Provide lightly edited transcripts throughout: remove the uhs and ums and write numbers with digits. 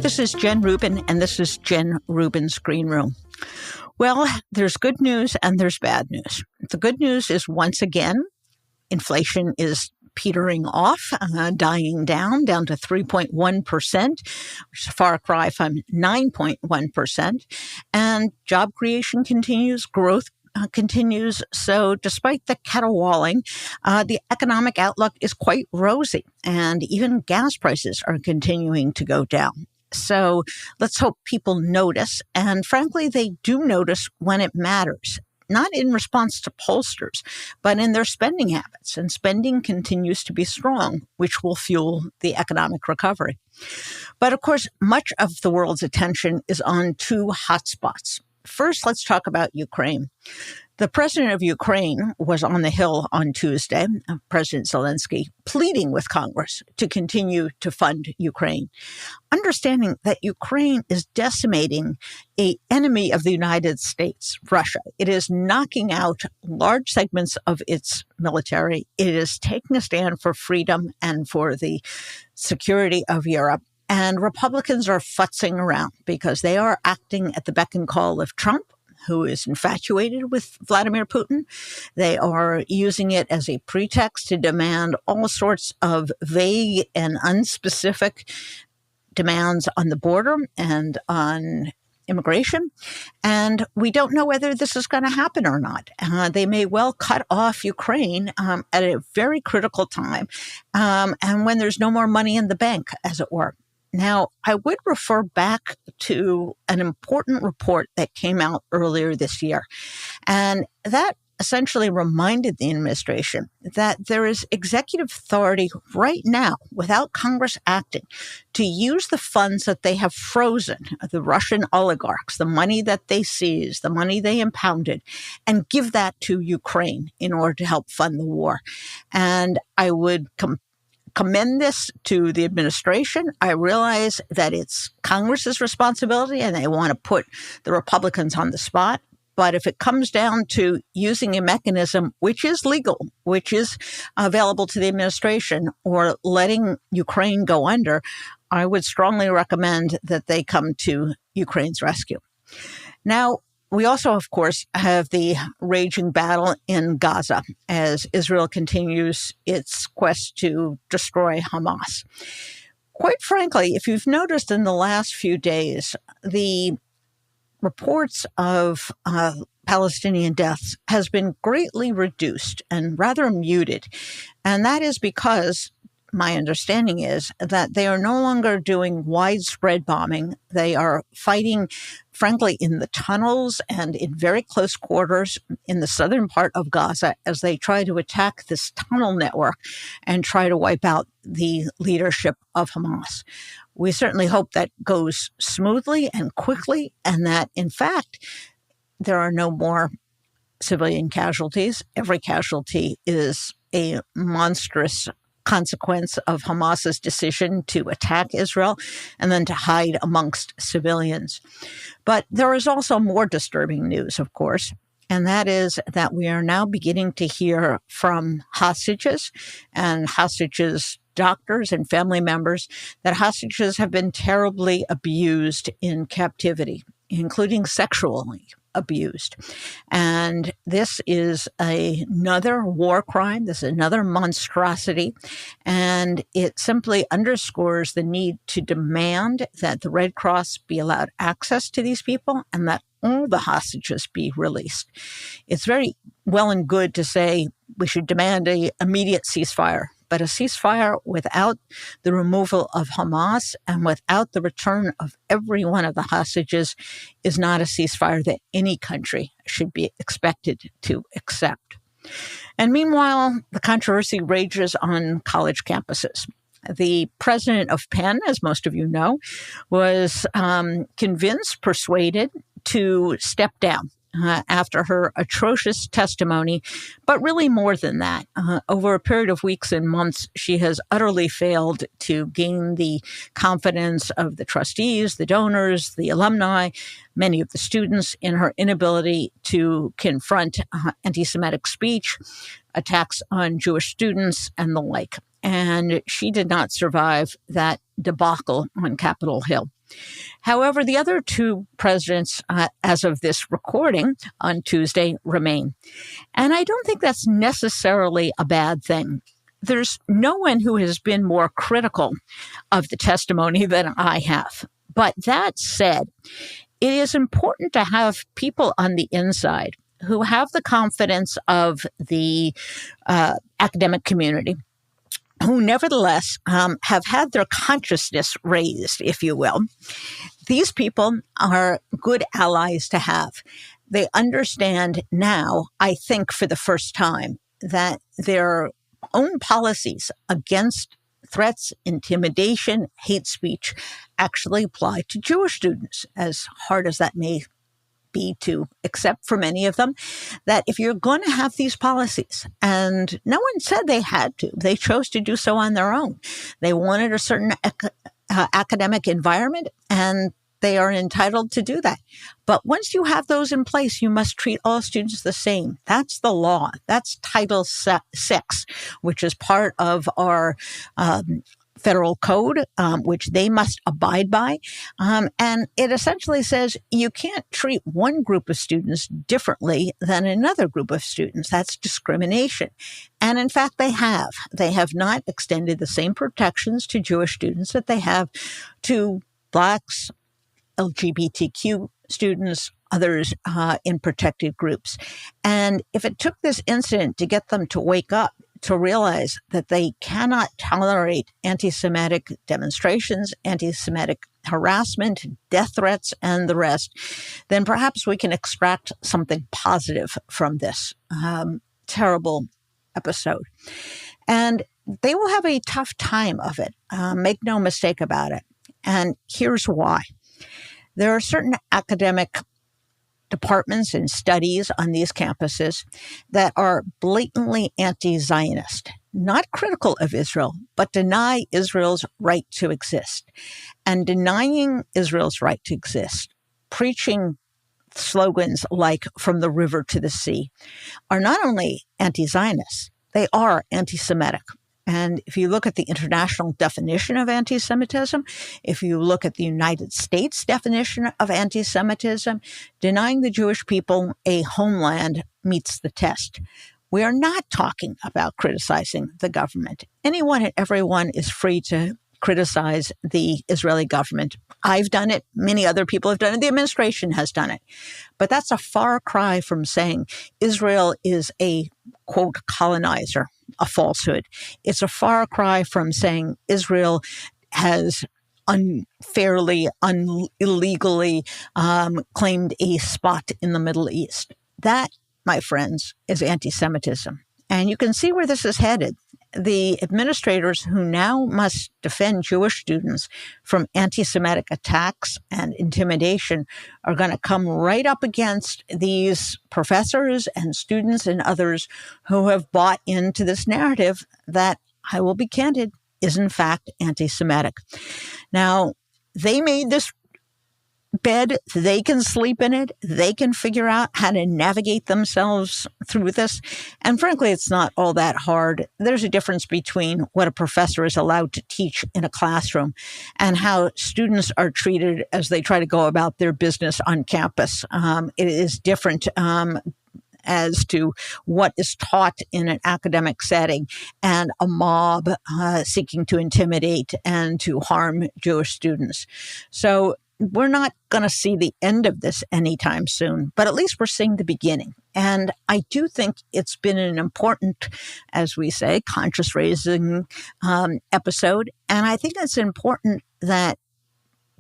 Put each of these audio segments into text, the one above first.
this is Jen Rubin, and this is Jen Rubin's Green Room. Well, there's good news and there's bad news. The good news is, once again, inflation is petering off, dying down to 3.1%, which is a far cry from 9.1%. And job creation continues, growth continues. So despite the caterwauling, the economic outlook is quite rosy, and even gas prices are continuing to go down. So let's hope people notice. And frankly, they do notice when it matters, not in response to pollsters, but in their spending habits. And spending continues to be strong, which will fuel the economic recovery. But of course, much of the world's attention is on two hotspots. First, let's talk about Ukraine. The president of Ukraine was on the Hill on Tuesday, President Zelensky, pleading with Congress to continue to fund Ukraine, understanding that Ukraine is decimating an enemy of the United States, Russia. It is knocking out large segments of its military. It is taking a stand for freedom and for the security of Europe. And Republicans are futzing around because they are acting at the beck and call of Trump, who is infatuated with Vladimir Putin. They are using it as a pretext to demand all sorts of vague and unspecific demands on the border and on immigration. And we don't know whether this is going to happen or not. They may well cut off Ukraine at a very critical time, and when there's no more money in the bank, as it were. Now, I would refer back to an important report that came out earlier this year, and that essentially reminded the administration that there is executive authority right now, without Congress acting, to use the funds that they have frozen, the Russian oligarchs, the money that they seized, the money they impounded, and give that to Ukraine in order to help fund the war. And I would commend this to the administration. I realize that it's Congress's responsibility and they want to put the Republicans on the spot. But if it comes down to using a mechanism which is legal, which is available to the administration, or letting Ukraine go under, I would strongly recommend that they come to Ukraine's rescue. Now, we also, of course, have the raging battle in Gaza as Israel continues its quest to destroy Hamas. Quite frankly, if you've noticed in the last few days, the reports of Palestinian deaths has been greatly reduced and rather muted. And that is because my understanding is that they are no longer doing widespread bombing. They are fighting, frankly, in the tunnels and in very close quarters in the southern part of Gaza as they try to attack this tunnel network and try to wipe out the leadership of Hamas. We certainly hope that goes smoothly and quickly, and that, in fact, there are no more civilian casualties. Every casualty is a monstrous consequence of Hamas's decision to attack Israel and then to hide amongst civilians. But there is also more disturbing news, of course, and that is that we are now beginning to hear from hostages and hostages' doctors and family members that hostages have been terribly abused in captivity, including sexually abused. And this is another war crime. This is another monstrosity. And it simply underscores the need to demand that the Red Cross be allowed access to these people and that all the hostages be released. It's very well and good to say we should demand an immediate ceasefire. But a ceasefire without the removal of Hamas and without the return of every one of the hostages is not a ceasefire that any country should be expected to accept. And meanwhile, the controversy rages on college campuses. The president of Penn, as most of you know, was persuaded to step down after her atrocious testimony, but really more than that. Over a period of weeks and months, she has utterly failed to gain the confidence of the trustees, the donors, the alumni, many of the students in her inability to confront anti-Semitic speech, attacks on Jewish students, and the like. And she did not survive that debacle on Capitol Hill. However, the other two presidents, as of this recording on Tuesday, remain. And I don't think that's necessarily a bad thing. There's no one who has been more critical of the testimony than I have. But that said, it is important to have people on the inside who have the confidence of the academic community, who nevertheless have had their consciousness raised, if you will. These people are good allies to have. They understand now, I think for the first time, that their own policies against threats, intimidation, hate speech actually apply to Jewish students, as hard as that may be to accept for many of them, that if you're going to have these policies, and no one said they had to, they chose to do so on their own. They wanted a certain academic environment, and they are entitled to do that. But once you have those in place, you must treat all students the same. That's the law. That's Title VI, which is part of our federal code, which they must abide by. And it essentially says you can't treat one group of students differently than another group of students. That's discrimination. And in fact, they have. They have not extended the same protections to Jewish students that they have to Blacks, LGBTQ students, others in protected groups. And if it took this incident to get them to wake up, to realize that they cannot tolerate anti-Semitic demonstrations, anti-Semitic harassment, death threats, and the rest, then perhaps we can extract something positive from this terrible episode. And they will have a tough time of it. Make no mistake about it. And here's why. There are certain academic departments and studies on these campuses that are blatantly anti-Zionist, not critical of Israel, but deny Israel's right to exist. And denying Israel's right to exist, preaching slogans like "from the river to the sea," are not only anti-Zionist, they are anti-Semitic. And if you look at the international definition of anti-Semitism, if you look at the United States definition of anti-Semitism, denying the Jewish people a homeland meets the test. We are not talking about criticizing the government. Anyone and everyone is free to criticize the Israeli government. I've done it. Many other people have done it. The administration has done it. But that's a far cry from saying Israel is a, quote, colonizer, a falsehood. It's a far cry from saying Israel has unfairly, illegally claimed a spot in the Middle East. That, my friends, is anti-Semitism. And you can see where this is headed. The administrators who now must defend Jewish students from anti-Semitic attacks and intimidation are going to come right up against these professors and students and others who have bought into this narrative that, I will be candid, is in fact anti-Semitic. Now, they made this bed, they can sleep in it, they can figure out how to navigate themselves through this. And frankly, it's not all that hard. There's a difference between what a professor is allowed to teach in a classroom and how students are treated as they try to go about their business on campus. It is different as to what is taught in an academic setting and a mob seeking to intimidate and to harm Jewish students. So we're not going to see the end of this anytime soon, but at least we're seeing the beginning. And I do think it's been an important, as we say, conscious raising episode. And I think it's important that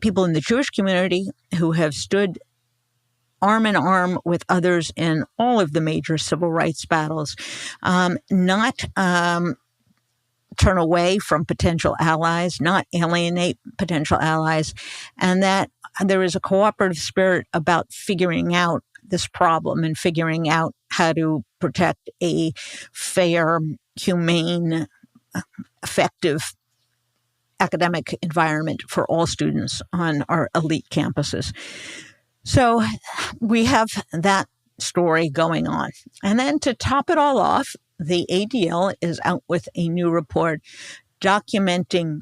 people in the Jewish community who have stood arm in arm with others in all of the major civil rights battles, not turn away from potential allies, not alienate potential allies, and that there is a cooperative spirit about figuring out this problem and figuring out how to protect a fair, humane, effective academic environment for all students on our elite campuses. So we have that story going on. And then to top it all off, the ADL is out with a new report documenting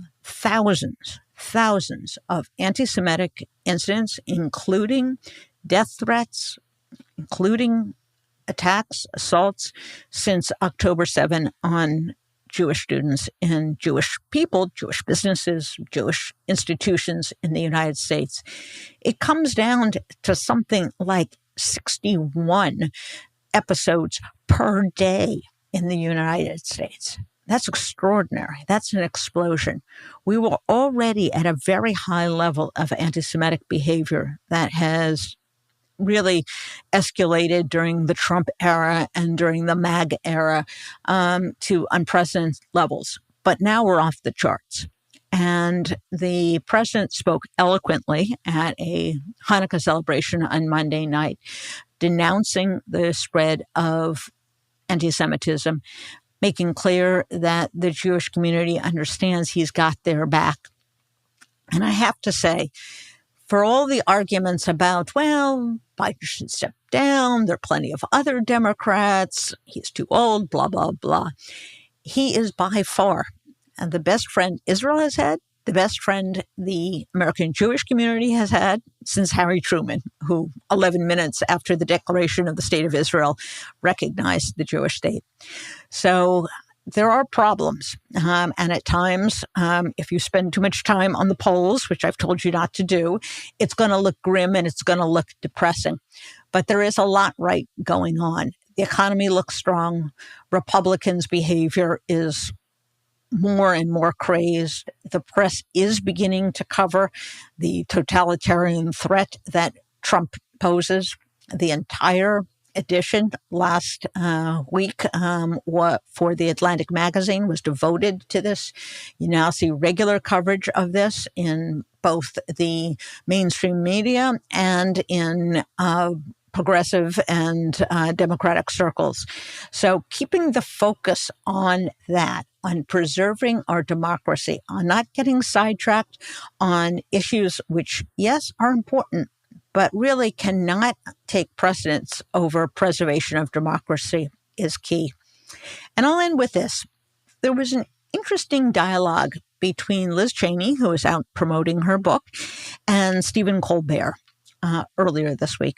thousands of anti-Semitic incidents, including death threats, including attacks, assaults, since October 7 on Jewish students and Jewish people, Jewish businesses, Jewish institutions in the United States. It comes down to something like 61 episodes per day in the United States. That's extraordinary. That's an explosion. We were already at a very high level of anti-Semitic behavior that has really escalated during the Trump era and during the MAGA era to unprecedented levels. But now we're off the charts. And the president spoke eloquently at a Hanukkah celebration on Monday night, denouncing the spread of anti-Semitism, making clear that the Jewish community understands he's got their back. And I have to say, for all the arguments about, well, Biden should step down, there are plenty of other Democrats, he's too old, blah, blah, blah. He is by far the best friend Israel has had, the best friend the American Jewish community has had since Harry Truman, who 11 minutes after the declaration of the State of Israel recognized the Jewish state. So there are problems. And at times, if you spend too much time on the polls, which I've told you not to do, it's going to look grim and it's going to look depressing. But there is a lot right going on. The economy looks strong. Republicans' behavior is more and more crazed. The press is beginning to cover the totalitarian threat that Trump poses. The entire edition last week for the Atlantic magazine was devoted to this. You now see regular coverage of this in both the mainstream media and in progressive and democratic circles. So keeping the focus on that, on preserving our democracy, on not getting sidetracked on issues which, yes, are important, but really cannot take precedence over preservation of democracy is key. And I'll end with this. There was an interesting dialogue between Liz Cheney, who is out promoting her book, and Stephen Colbert earlier this week.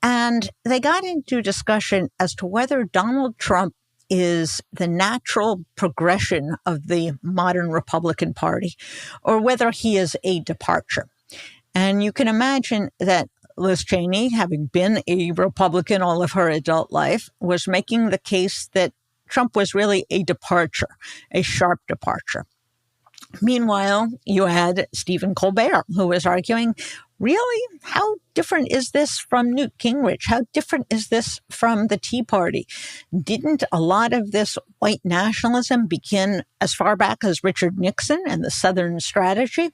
And they got into discussion as to whether Donald Trump is the natural progression of the modern Republican Party or whether he is a departure. And you can imagine that Liz Cheney, having been a Republican all of her adult life, was making the case that Trump was really a departure, a sharp departure. Meanwhile, you had Stephen Colbert, who was arguing, really, how different is this from Newt Gingrich? How different is this from the Tea Party? Didn't a lot of this white nationalism begin as far back as Richard Nixon and the Southern strategy?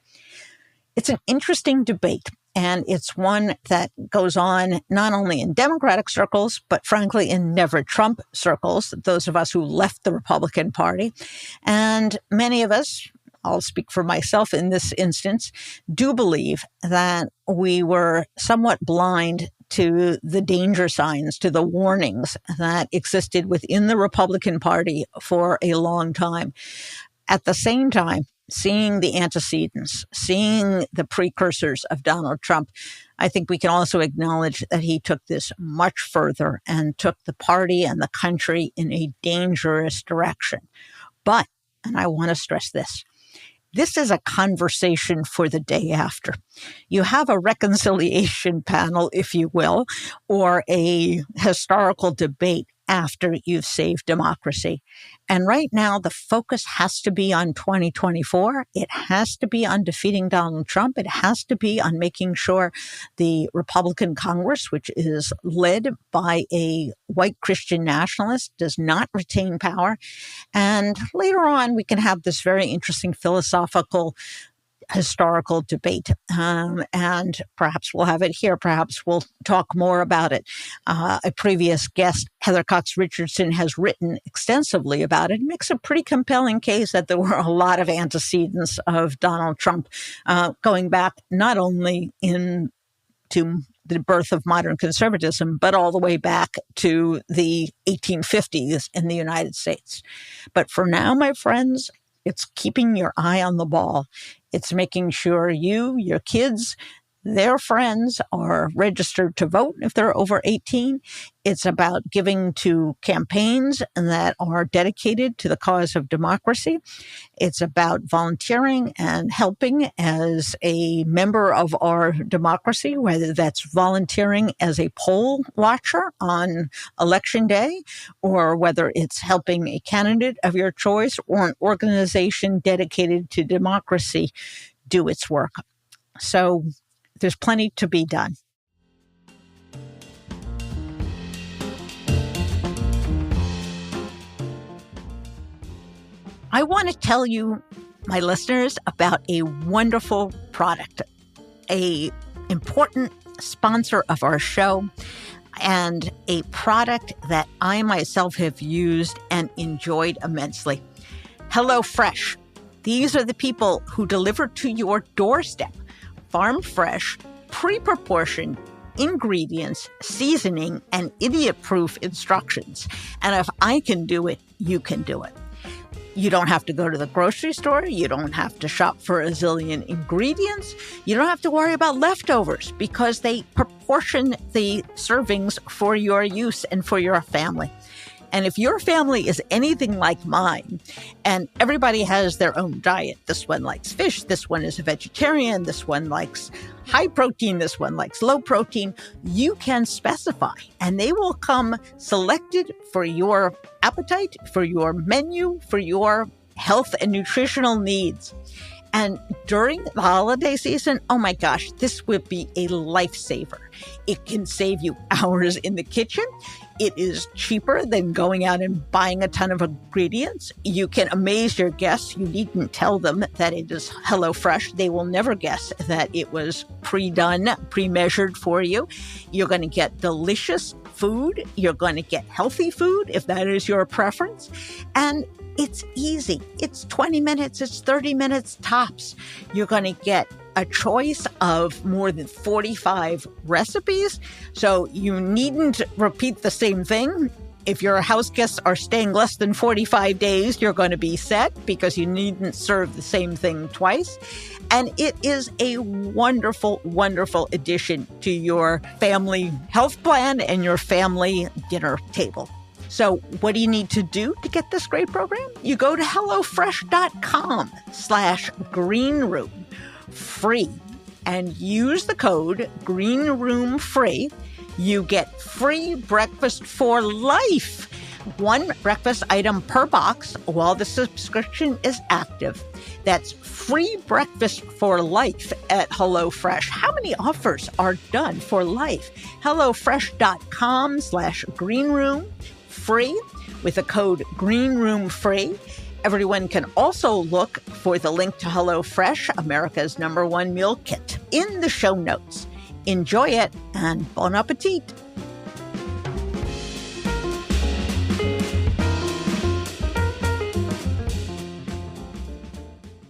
It's an interesting debate, and it's one that goes on not only in Democratic circles, but frankly in never Trump circles, those of us who left the Republican Party. And many of us, I'll speak for myself in this instance, do believe that we were somewhat blind to the danger signs, to the warnings that existed within the Republican Party for a long time. At the same time, seeing the antecedents, seeing the precursors of Donald Trump, I think we can also acknowledge that he took this much further and took the party and the country in a dangerous direction. But, and I want to stress this is a conversation for the day after. You have a reconciliation panel, if you will, or a historical debate after you've saved democracy. And right now, the focus has to be on 2024. It has to be on defeating Donald Trump. It has to be on making sure the Republican Congress, which is led by a white Christian nationalist, does not retain power. And later on, we can have this very interesting philosophical historical debate. And perhaps we'll have it here. Perhaps we'll talk more about it. A previous guest, Heather Cox Richardson, has written extensively about it. It makes a pretty compelling case that there were a lot of antecedents of Donald Trump going back not only to the birth of modern conservatism, but all the way back to the 1850s in the United States. But for now, my friends, It's keeping your eye on the ball. It's making sure you, your kids, their friends are registered to vote if they're over 18. It's about giving to campaigns that are dedicated to the cause of democracy. It's about volunteering and helping as a member of our democracy, whether that's volunteering as a poll watcher on election day, or whether it's helping a candidate of your choice or an organization dedicated to democracy do its work. So there's plenty to be done. I want to tell you, my listeners, about a wonderful product, an important sponsor of our show, and a product that I myself have used and enjoyed immensely. HelloFresh. These are the people who deliver to your doorstep farm fresh, pre-proportioned ingredients, seasoning, and idiot-proof instructions. And if I can do it, you can do it. You don't have to go to the grocery store. You don't have to shop for a zillion ingredients. You don't have to worry about leftovers because they proportion the servings for your use and for your family. And if your family is anything like mine, and everybody has their own diet, this one likes fish, this one is a vegetarian, this one likes high protein, this one likes low protein, you can specify, and they will come selected for your appetite, for your menu, for your health and nutritional needs. And during the holiday season, oh my gosh, this would be a lifesaver. It can save you hours in the kitchen. It is cheaper than going out and buying a ton of ingredients. You can amaze your guests. You needn't tell them that it is HelloFresh. They will never guess that it was pre-done, pre-measured for you. You're going to get delicious food. You're going to get healthy food if that is your preference. And it's easy. It's 20 minutes. It's 30 minutes tops. You're going to get a choice of more than 45 recipes. So you needn't repeat the same thing. If your house guests are staying less than 45 days, you're going to be set because you needn't serve the same thing twice. And it is a wonderful, wonderful addition to your family health plan and your family dinner table. So what do you need to do to get this great program? You go to HelloFresh.com/greenroom free and use the code greenroomfree. You get free breakfast for life. One breakfast item per box while the subscription is active. That's free breakfast for life at HelloFresh. How many offers are done for life? HelloFresh.com/greenroom free with the code greenroomfree. Everyone can also look for the link to HelloFresh, America's #1 meal kit, in the show notes. Enjoy it and bon appetit.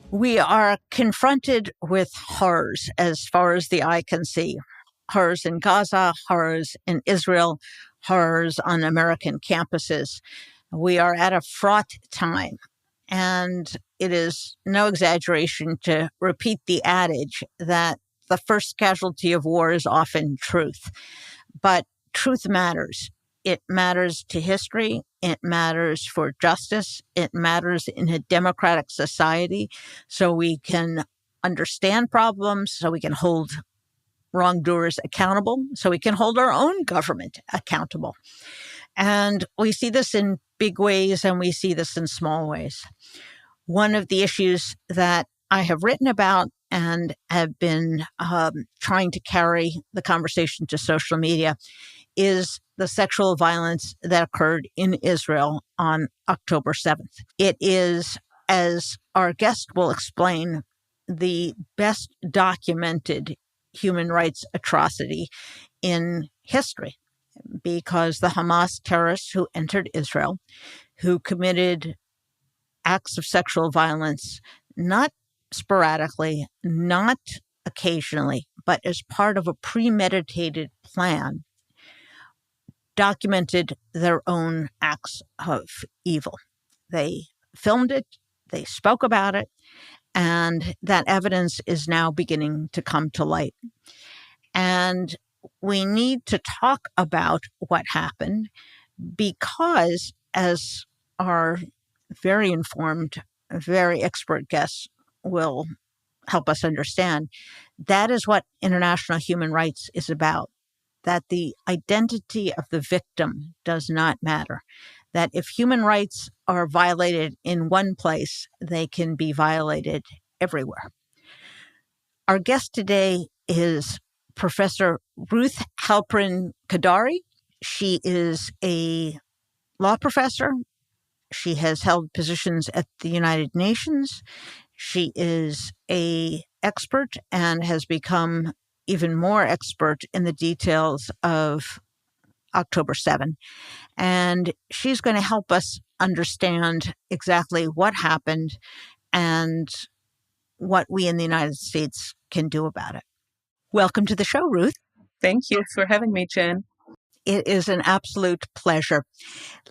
We are confronted with horrors as far as the eye can see. Horrors in Gaza, horrors in Israel, horrors on American campuses. We are at a fraught time. And it is no exaggeration to repeat the adage that the first casualty of war is often truth. But truth matters. It matters to history. It matters for justice. It matters in a democratic society so we can understand problems, so we can hold wrongdoers accountable, so we can hold our own government accountable. And we see this in big ways and we see this in small ways. One of the issues that I have written about and have been trying to carry the conversation to social media is the sexual violence that occurred in Israel on October 7th. It is, as our guest will explain, the best documented human rights atrocity in history, because the Hamas terrorists who entered Israel, who committed acts of sexual violence, not sporadically, not occasionally, but as part of a premeditated plan, documented their own acts of evil. They filmed it, They spoke about it, and that evidence is now beginning to come to light. And we need to talk about what happened because, as our very informed, very expert guests will help us understand, that is what international human rights is about. That the identity of the victim does not matter. That if human rights are violated in one place, they can be violated everywhere. Our guest today is Professor Ruth Halperin-Kaddari. She is a law professor. She has held positions at the United Nations. She is an expert and has become even more expert in the details of October 7. And she's going to help us understand exactly what happened and what we in the United States can do about it. Welcome to the show, Ruth. Thank you for having me, Jen. It is an absolute pleasure.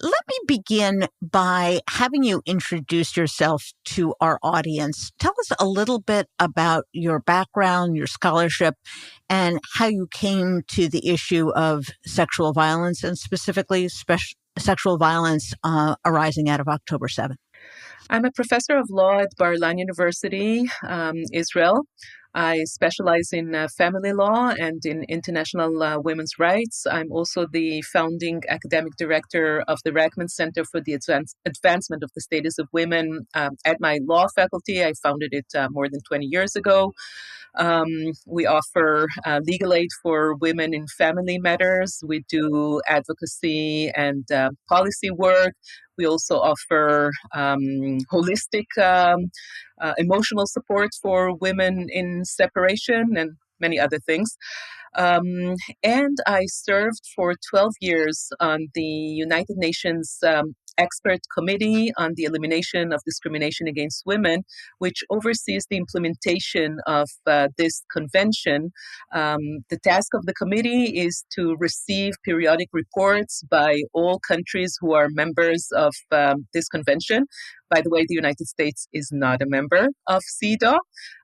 Let me begin by having you introduce yourself to our audience. Tell us a little bit about your background, your scholarship, and how you came to the issue of sexual violence, and specifically sexual violence arising out of October 7th. I'm a professor of law at Bar-Ilan University, Israel. I specialize in family law and in international women's rights. I'm also the founding academic director of the Rachman Center for the Advancement of the Status of Women at my law faculty. I founded it more than 20 years ago. We offer legal aid for women in family matters. We do advocacy and policy work. We also offer holistic emotional support for women in separation and many other things. And I served for 12 years on the United Nations Expert Committee on the Elimination of Discrimination Against Women, which oversees the implementation of this convention. The task of the committee is to receive periodic reports by all countries who are members of this convention. By the way, the United States is not a member of CEDAW,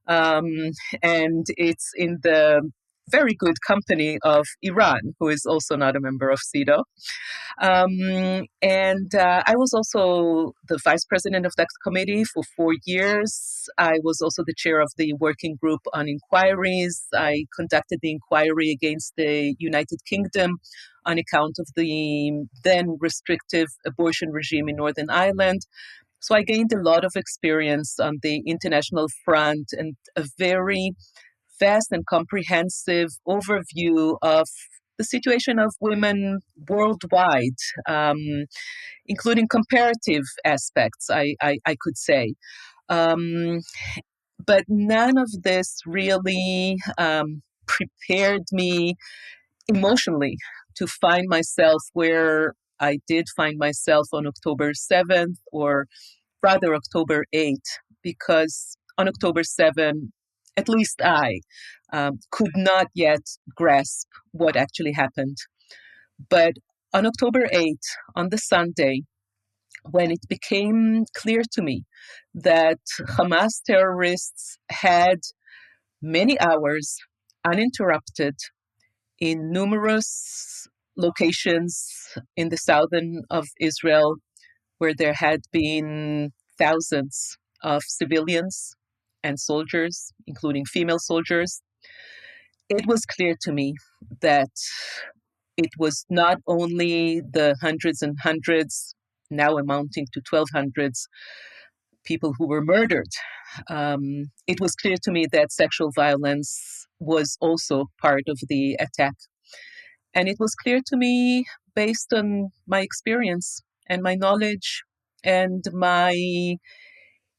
and it's in the very good company of Iran, who is also not a member of CEDAW. And I was also the vice president of that committee for 4 years. I was also the chair of the working group on inquiries. I conducted the inquiry against the United Kingdom on account of the then restrictive abortion regime in Northern Ireland. So I gained a lot of experience on the international front and a very vast and comprehensive overview of the situation of women worldwide, including comparative aspects, I could say. But none of this really prepared me emotionally to find myself where I did find myself on October 7th, or rather October 8th, because on October 7th, at least I could not yet grasp what actually happened. But on October 8th, on the Sunday, when it became clear to me that Hamas terrorists had many hours uninterrupted in numerous locations in the southern of Israel, where there had been thousands of civilians and soldiers, including female soldiers, it was clear to me that it was not only the hundreds and hundreds, now amounting to 1,200s, people who were murdered. It was clear to me that sexual violence was also part of the attack. And it was clear to me, based on my experience and my knowledge and my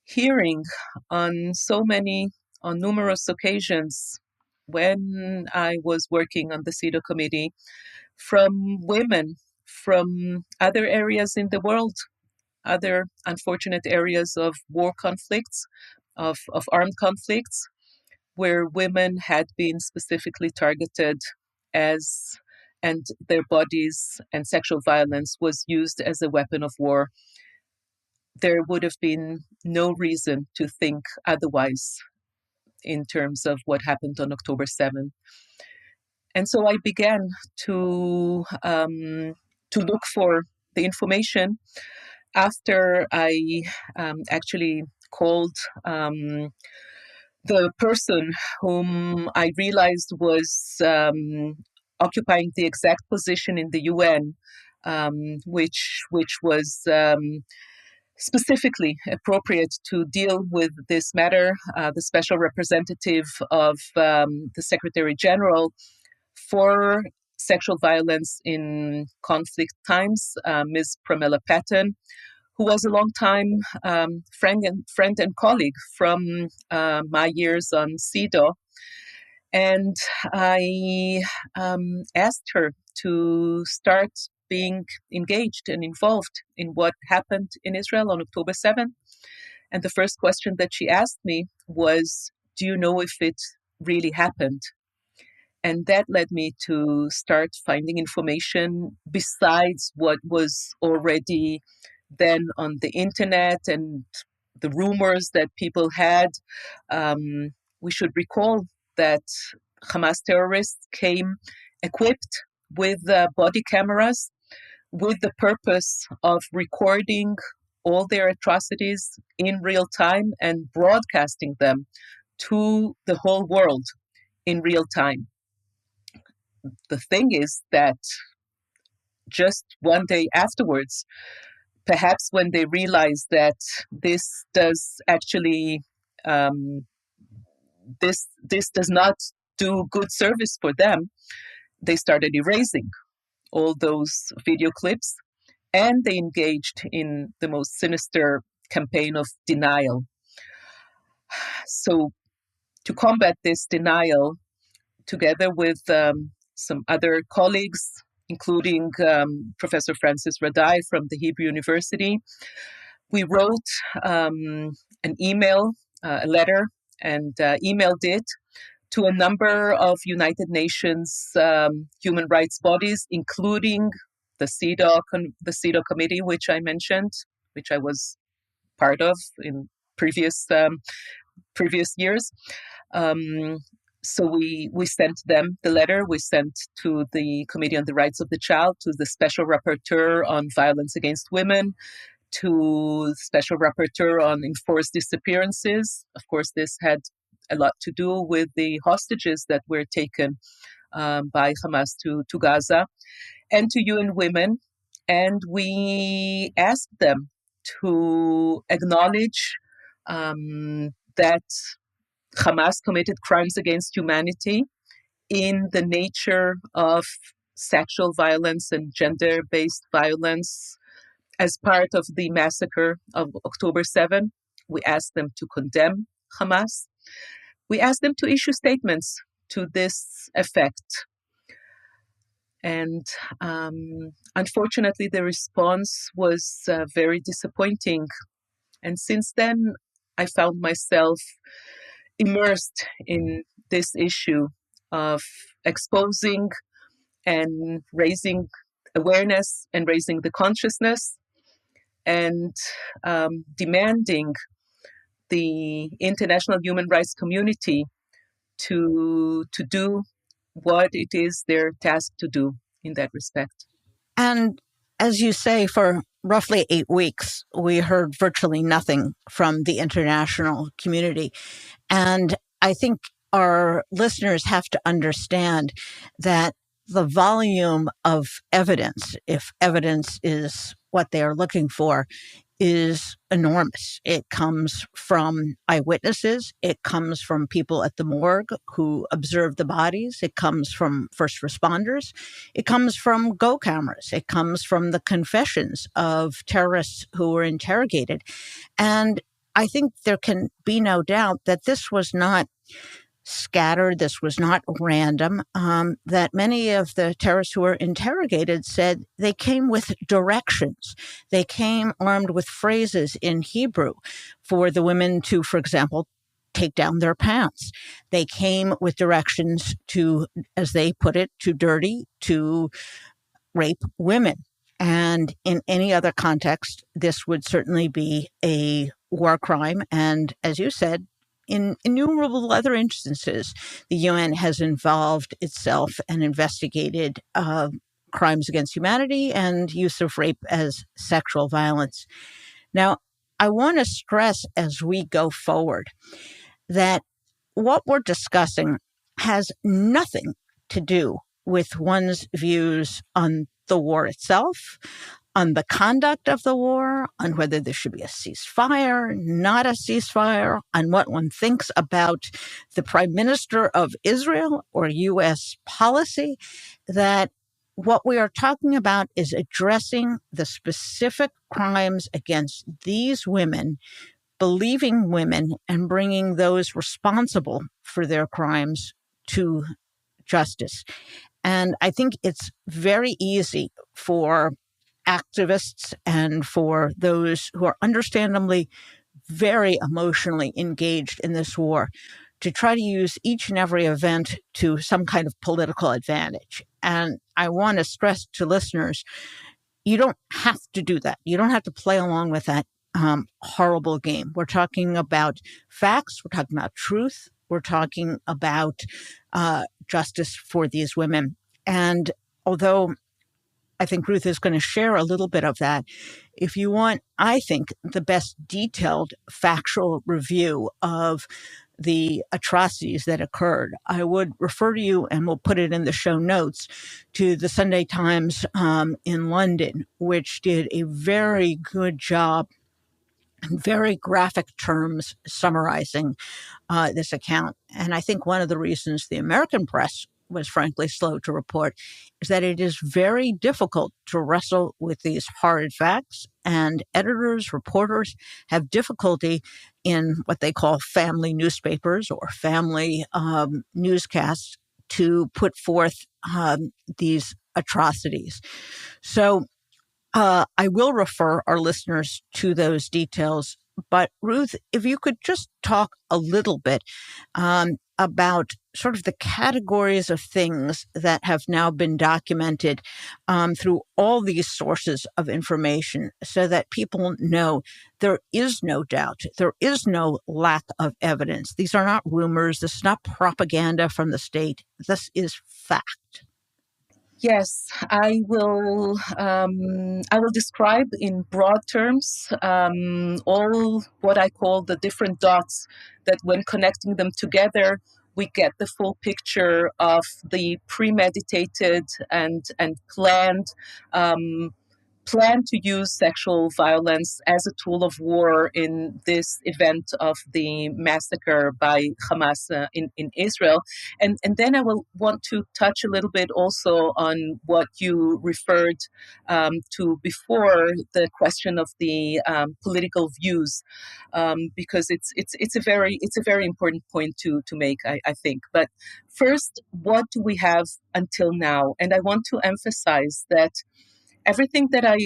hearing on numerous occasions when I was working on the CEDAW committee, from women from other areas in the world, other unfortunate areas of war conflicts, of armed conflicts, where women had been specifically targeted and their bodies and sexual violence was used as a weapon of war. there would have been no reason to think otherwise in terms of what happened on October 7th. And so I began to look for the information after I actually called the person whom I realized was occupying the exact position in the UN, which was specifically appropriate to deal with this matter, the special representative of the Secretary General for sexual violence in conflict times, Ms. Pramila Patten, who was a long-time friend and colleague from my years on CEDAW. And I asked her to start being engaged and involved in what happened in Israel on October 7th. And the first question that she asked me was, do you know if it really happened? And that led me to start finding information besides what was already then on the internet and the rumors that people had. We should recall that Hamas terrorists came equipped with body cameras with the purpose of recording all their atrocities in real time and broadcasting them to the whole world in real time. The thing is that just one day afterwards, perhaps when they realized that this does actually this does not do good service for them, they started erasing all those video clips, and they engaged in the most sinister campaign of denial. So to combat this denial, together with some other colleagues, including Professor Francis Radai from the Hebrew University, we wrote an email, a letter, and emailed it to a number of United Nations human rights bodies, including the CEDAW committee, which I mentioned, which I was part of in previous years. So we sent them the letter. We sent to the Committee on the Rights of the Child, to the Special Rapporteur on Violence Against Women, to the Special Rapporteur on Enforced Disappearances. Of course, this had a lot to do with the hostages that were taken by Hamas to Gaza, and to UN Women. And we asked them to acknowledge that Hamas committed crimes against humanity in the nature of sexual violence and gender-based violence as part of the massacre of October 7. We asked them to condemn Hamas. We asked them to issue statements to this effect. And unfortunately, the response was very disappointing. And since then, I found myself immersed in this issue of exposing and raising awareness and raising the consciousness and demanding the international human rights community to do what it is their task to do in that respect. And as you say, for roughly 8 weeks, we heard virtually nothing from the international community. And I think our listeners have to understand that the volume of evidence, if evidence is what they are looking for, is enormous. It comes from eyewitnesses. It comes from people at the morgue who observed the bodies. It comes from first responders. It comes from Go cameras. It comes from the confessions of terrorists who were interrogated. And I think there can be no doubt that this was not scattered, this was not random, that many of the terrorists who were interrogated said they came with directions. They came armed with phrases in Hebrew for the women to, for example, take down their pants. They came with directions to, as they put it, to dirty, to rape women. And in any other context, this would certainly be a war crime. And as you said, in innumerable other instances, the UN has involved itself and investigated crimes against humanity and use of rape as sexual violence. Now, I want to stress as we go forward that what we're discussing has nothing to do with one's views on the war itself, on the conduct of the war, on whether there should be a ceasefire, not a ceasefire, on what one thinks about the Prime Minister of Israel or U.S. policy, that what we are talking about is addressing the specific crimes against these women, believing women, and bringing those responsible for their crimes to justice. And I think it's very easy for activists and for those who are understandably very emotionally engaged in this war to try to use each and every event to some kind of political advantage. And I want to stress to listeners, you don't have to do that. You don't have to play along with that horrible game. We're talking about facts. We're talking about truth. We're talking about justice for these women. And although I think Ruth is going to share a little bit of that, if you want, I think, the best detailed factual review of the atrocities that occurred, I would refer to you, and we'll put it in the show notes, to the Sunday Times in London, which did a very good job in very graphic terms summarizing this account. And I think one of the reasons the American press was frankly slow to report is that it is very difficult to wrestle with these horrid facts, and editors, reporters have difficulty in what they call family newspapers or family newscasts to put forth these atrocities. So I will refer our listeners to those details. But Ruth, if you could just talk a little bit about sort of the categories of things that have now been documented through all these sources of information so that people know there is no doubt, there is no lack of evidence. These are not rumors. This is not propaganda from the state. This is fact. Yes, I will. I will describe in broad terms all what I call the different dots that, when connecting them together, we get the full picture of the premeditated and planned. Plan to use sexual violence as a tool of war in this event of the massacre by Hamas in Israel. And then I will want to touch a little bit also on what you referred to before, the question of the political views, because it's a very important point to make, I think. But first, what do we have until now? And I want to emphasize that everything that I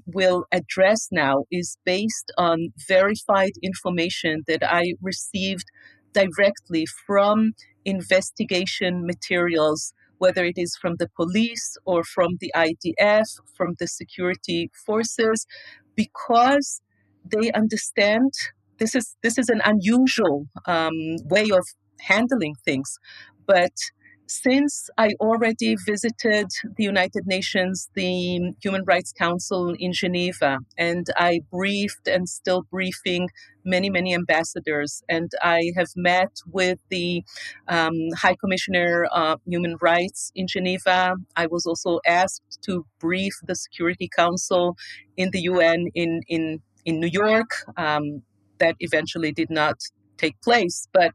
will address now is based on verified information that I received directly from investigation materials, whether it is from the police or from the IDF, from the security forces, because they understand this is an unusual way of handling things, but since I already visited the United Nations, the Human Rights Council in Geneva, and I briefed and still briefing many ambassadors, and I have met with the High Commissioner of Human Rights in Geneva. I was also asked to brief the Security Council in the UN in New York. That eventually did not take place, but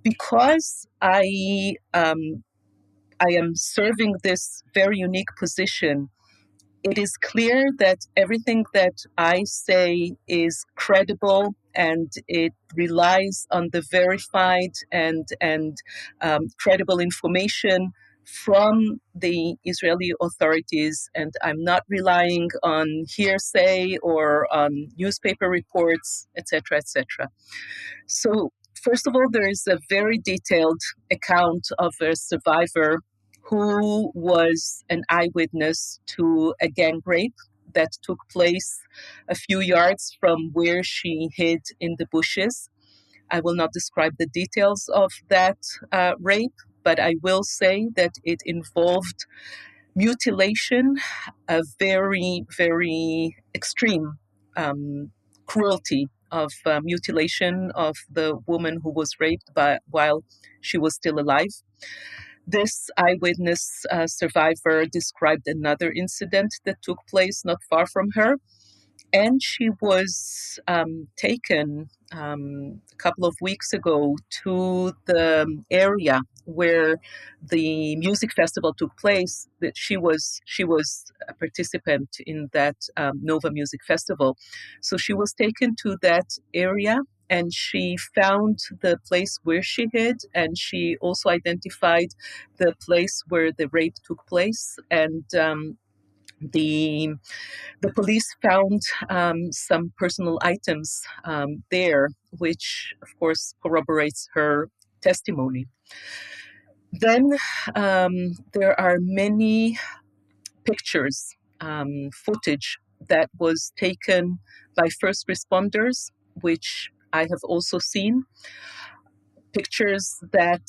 because I am serving this very unique position, it is clear that everything that I say is credible, and it relies on the verified and credible information from the Israeli authorities, and I'm not relying on hearsay or on newspaper reports, etc., etc. So, first of all, there is a very detailed account of a survivor who was an eyewitness to a gang rape that took place a few yards from where she hid in the bushes. I will not describe the details of that rape, but I will say that it involved mutilation, a very, very extreme cruelty of mutilation of the woman who was raped while she was still alive. This eyewitness survivor described another incident that took place not far from her, and she was taken a couple of weeks ago to the area where the music festival took place. That she was a participant in that Nova Music Festival, so she was taken to that area. And she found the place where she hid, and she also identified the place where the rape took place. And the police found some personal items there, which, of course, corroborates her testimony. Then there are many pictures, footage that was taken by first responders, which I have also seen. Pictures that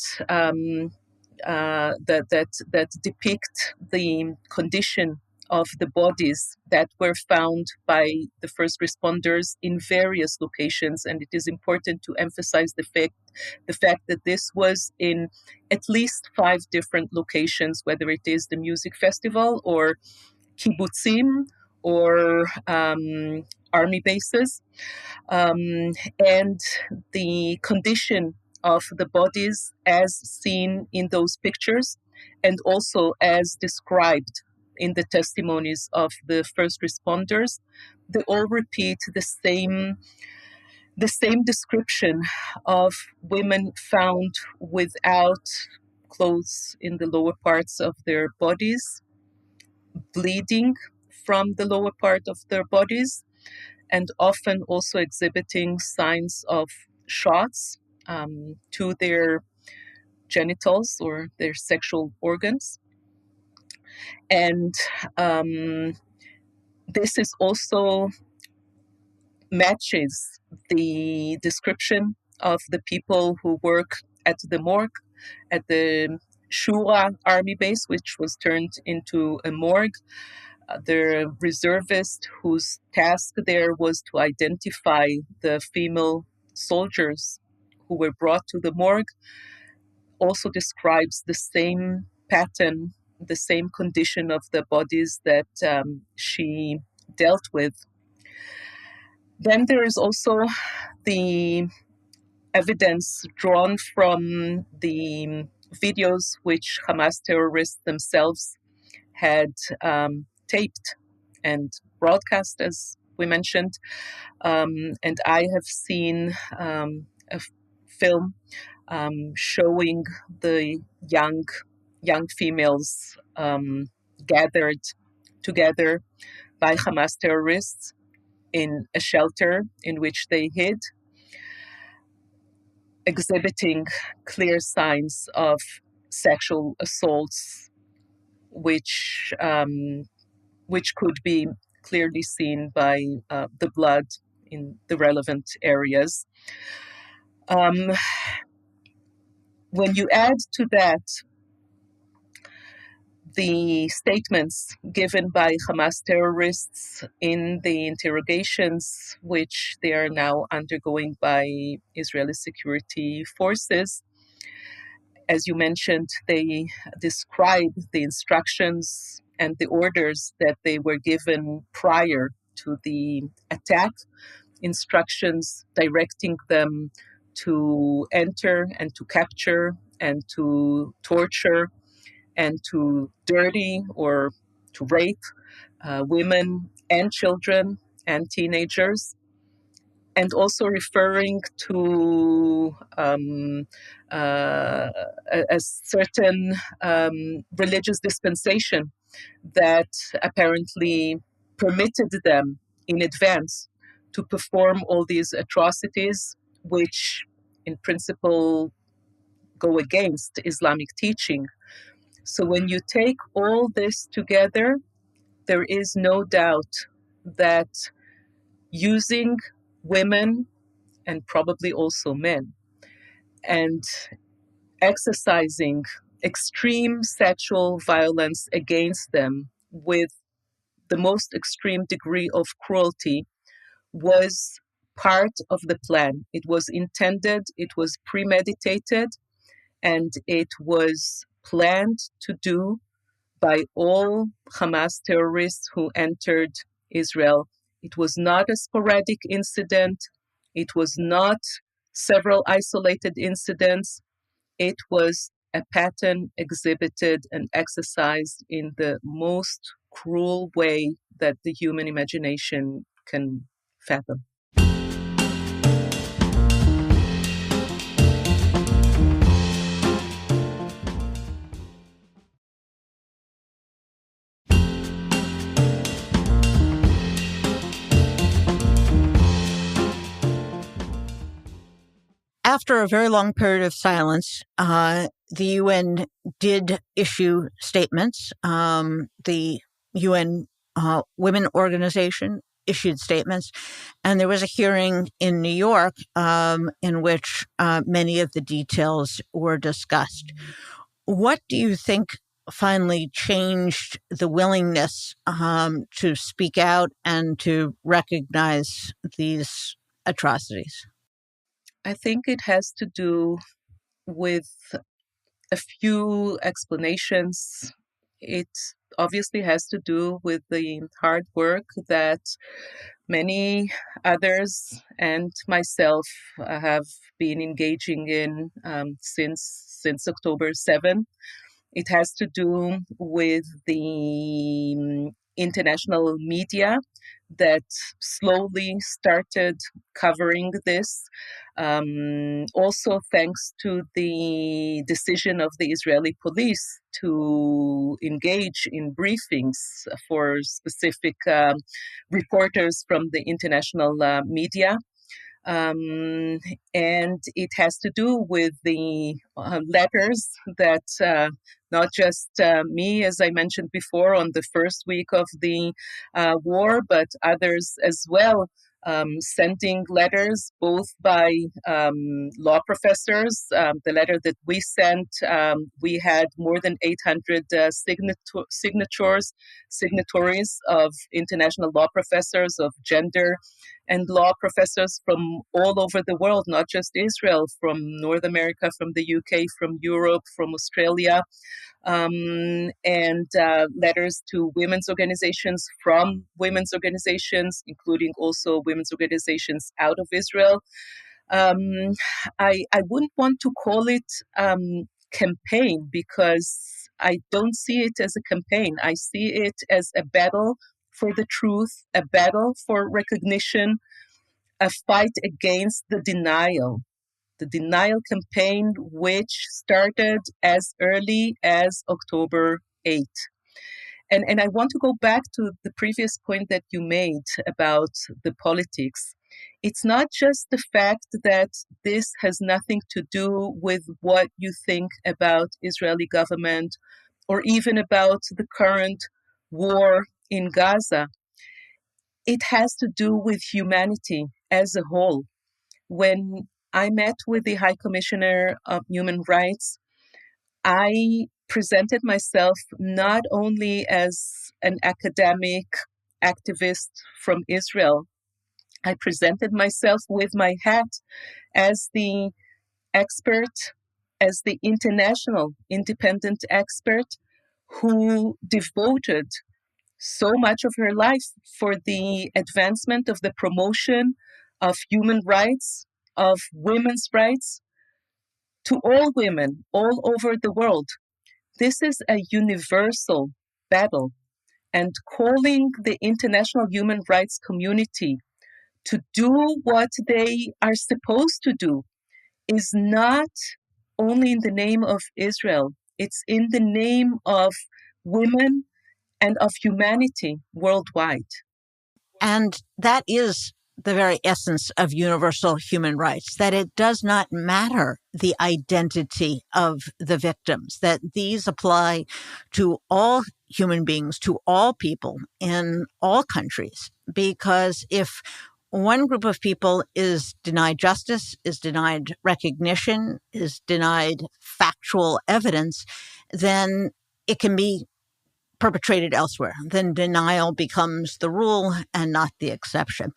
that depict the condition of the bodies that were found by the first responders in various locations. And it is important to emphasize the fact that this was in at least 5 different locations, whether it is the music festival or kibbutzim or army bases. And the condition of the bodies as seen in those pictures, and also as described in the testimonies of the first responders, they all repeat the same description of women found without clothes in the lower parts of their bodies, bleeding from the lower part of their bodies, and often also exhibiting signs of shots to their genitals or their sexual organs. And this is also matches the description of the people who work at the morgue, at the Shura army base, which was turned into a morgue. The reservist whose task there was to identify the female soldiers who were brought to the morgue also describes the same pattern, the same condition of the bodies that she dealt with. Then there is also the evidence drawn from the videos which Hamas terrorists themselves had taped and broadcast, as we mentioned. And I have seen a film showing the young females gathered together by Hamas terrorists in a shelter in which they hid, exhibiting clear signs of sexual assaults, which could be clearly seen by the blood in the relevant areas. When you add to that the statements given by Hamas terrorists in the interrogations, which they are now undergoing by Israeli security forces, as you mentioned, they describe the instructions and the orders that they were given prior to the attack, instructions directing them to enter and to capture and to torture and to dirty or to rape women and children and teenagers, and also referring to a certain religious dispensation that apparently permitted them in advance to perform all these atrocities, which in principle go against Islamic teaching. So when you take all this together, there is no doubt that using women and probably also men and exercising extreme sexual violence against them with the most extreme degree of cruelty was part of the plan. It was intended, it was premeditated, and it was planned to do by all Hamas terrorists who entered Israel. It was not a sporadic incident. It was not several isolated incidents. It was a pattern exhibited and exercised in the most cruel way that the human imagination can fathom. After a very long period of silence, the UN did issue statements. The UN Women Organization issued statements, and there was a hearing in New York in which many of the details were discussed. What do you think finally changed the willingness to speak out and to recognize these atrocities? I think it has to do with a few explanations. It obviously has to do with the hard work that many others and myself have been engaging in since October 7. It has to do with the international media that slowly started covering this. Also, thanks to the decision of the Israeli police to engage in briefings for specific reporters from the international media. And it has to do with the letters that not just me, as I mentioned before, on the first week of the war, but others as well, sending letters both by law professors. The letter that we sent, we had more than 800 signatories of international law professors, of gender and law professors from all over the world, not just Israel, from North America, from the UK, from Europe, from Australia, and letters to women's organizations from women's organizations, including also women's organizations out of Israel. I wouldn't want to call it campaign because I don't see it as a campaign. I see it as a battle for the truth, a battle for recognition, a fight against the denial campaign, which started as early as October 8th. And I want to go back to the previous point that you made about the politics. It's not just the fact that this has nothing to do with what you think about Israeli government or even about the current war in Gaza. It has to do with humanity as a whole. When I met with the High Commissioner of Human Rights, I presented myself not only as an academic activist from Israel, I presented myself with my hat as the expert, as the international independent expert who devoted so much of her life for the advancement of the promotion of human rights, of women's rights to all women all over the world. This is a universal battle, and calling the international human rights community to do what they are supposed to do is not only in the name of Israel, it's in the name of women and of humanity worldwide. And that is the very essence of universal human rights, that it does not matter the identity of the victims, that these apply to all human beings, to all people in all countries. Because if one group of people is denied justice, is denied recognition, is denied factual evidence, then it can be perpetrated elsewhere. Then denial becomes the rule and not the exception.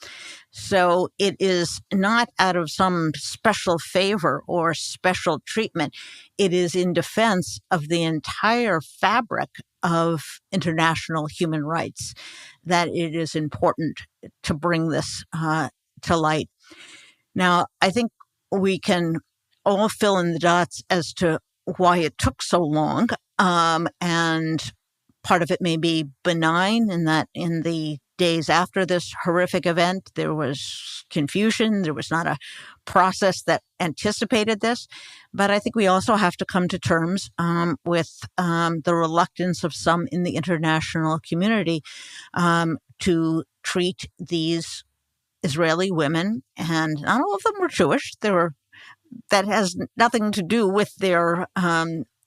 So it is not out of some special favor or special treatment. It is in defense of the entire fabric of international human rights that it is important to bring this to light. Now, I think we can all fill in the dots as to why it took so long, and part of it may be benign in that in the days after this horrific event, there was confusion. There was not a process that anticipated this. But I think we also have to come to terms with the reluctance of some in the international community to treat these Israeli women, and not all of them were Jewish. That has nothing to do with their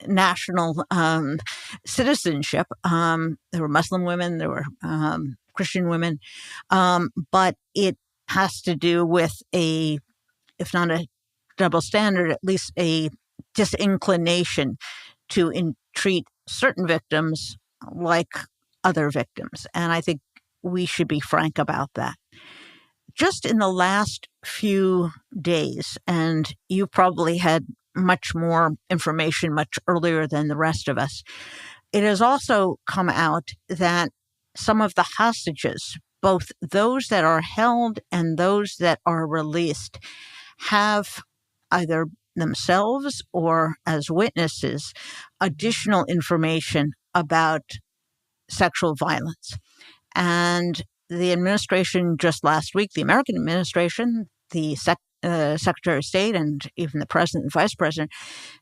national citizenship. There were Muslim women, there were Christian women, but it has to do with if not a double standard, at least a disinclination to treat certain victims like other victims. And I think we should be frank about that. Just in the last few days, and you probably had much more information much earlier than the rest of us, it has also come out that some of the hostages, both those that are held and those that are released, have either themselves or as witnesses additional information about sexual violence. And the administration just last week, the American administration, the Secretary of State, and even the President and Vice President,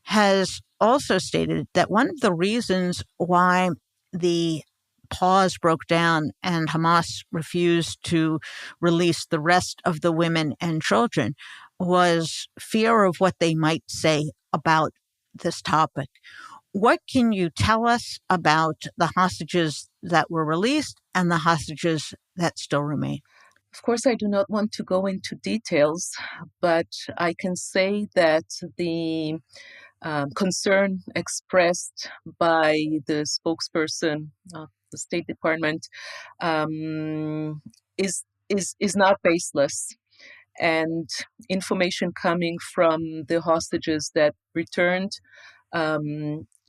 has also stated that one of the reasons why the pause broke down and Hamas refused to release the rest of the women and children was fear of what they might say about this topic. What can you tell us about the hostages that were released and the hostages that still remain? Of course, I do not want to go into details, but I can say that the concern expressed by the spokesperson of the State Department is not baseless. And information coming from the hostages that returned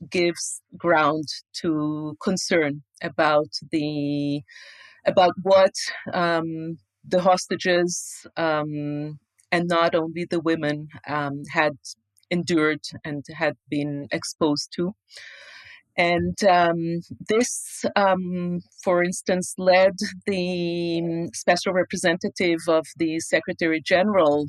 gives ground to concern about what the hostages and not only the women had endured and had been exposed to. And this, for instance, led the special representative of the Secretary General,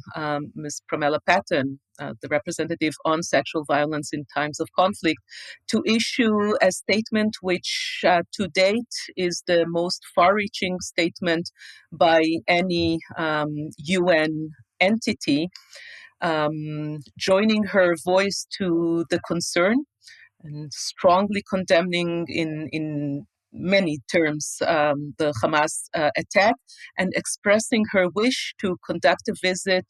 Ms. Pramila Patten, the representative on sexual violence in times of conflict, to issue a statement which to date is the most far-reaching statement by any UN entity, joining her voice to the concern and strongly condemning in many terms the Hamas attack, and expressing her wish to conduct a visit